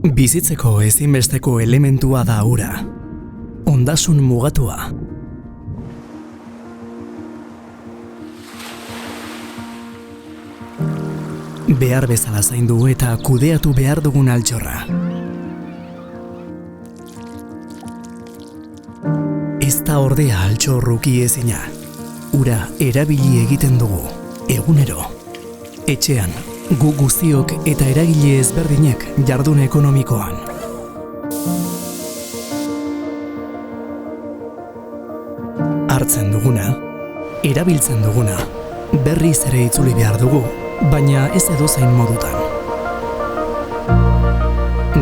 Bizitzeko ezinbesteko elementua da ura. Ondasun mugatua. Behar bezala zaindu eta kudeatu behar dugun altxorra. Ez da ordea altxorruki ezina. Ura erabili egiten dugu, egunero. Etxean, gu guztiok eta eragile ezberdinek jardun ekonomikoan. Hartzen duguna, erabiltzen duguna, berriz ere itzuli behar dugu, baina ez edozein modutan.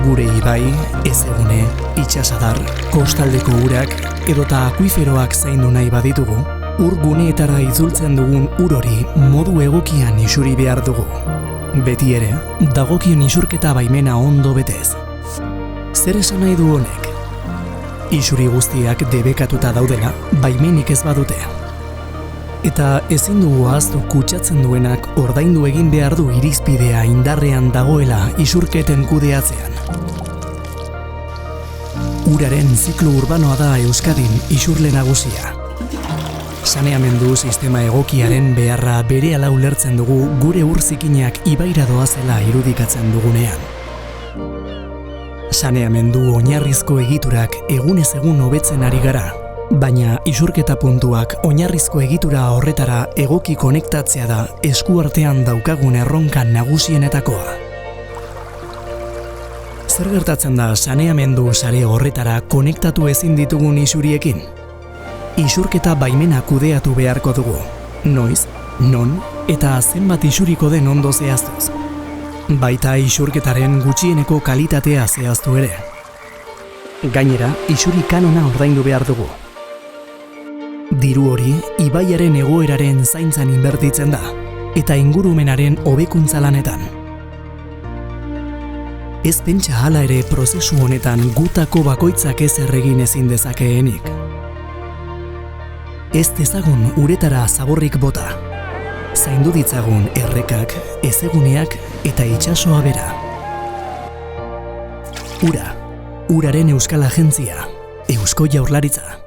Gure ibai, ezegune, itsasadar, kostaldeko urak edota akuiferoak zaindu nahi baditugu, ur guneetara itzultzen dugun ur hori modu egokian isuri behar dugu. Beti ere, dagokion isurketa baimena ondo betez. Zer esan nahi du honek? Isuri guztiak debekatuta daudela, baimenik ez badute. Eta ezin dugu ahaztu kutsatzen duenak ordaindu egin behar du irizpidea indarrean dagoela isurketen kudeatzean. Uraren ziklo urbanoa da Euskadin isurle nagusia. Saneamendu sistema egokiaren beharra berehala ulertzen dugu gure ur zikinak ibaira doazela irudikatzen dugunean. Saneamendu oinarrizko egiturak egunez egun hobetzen ari gara, baina isurketa puntuak oinarrizko egitura horretara egoki konektatzea da eskuartean daukagun erronka nagusienetakoa. Zer gertatzen da saneamendu sare horretara konektatu ezin ditugun isuriekin? Isurketa baimena kudeatu beharko dugu. Noiz, non eta zenbat isuriko den ondo zehaztuz. Baita isurketaren gutxieneko kalitatea zehaztu ere. Gainera, isuri kanona ordaindu behar dugu. Diru hori, ibaiaren egoeraren zaintzan inbertitzen da, eta ingurumenaren hobekuntza lanetan. Ez pentsa hala ere prozesu honetan gutako bakoitzak ezer egin ezin dezakeenik. Ez dezagun uretara zaborrik bota. Zaindu ditzagun errekak, ezeguneak eta itsasoa bera. Ura, uraren Euskal Agentzia, Eusko Jaurlaritza.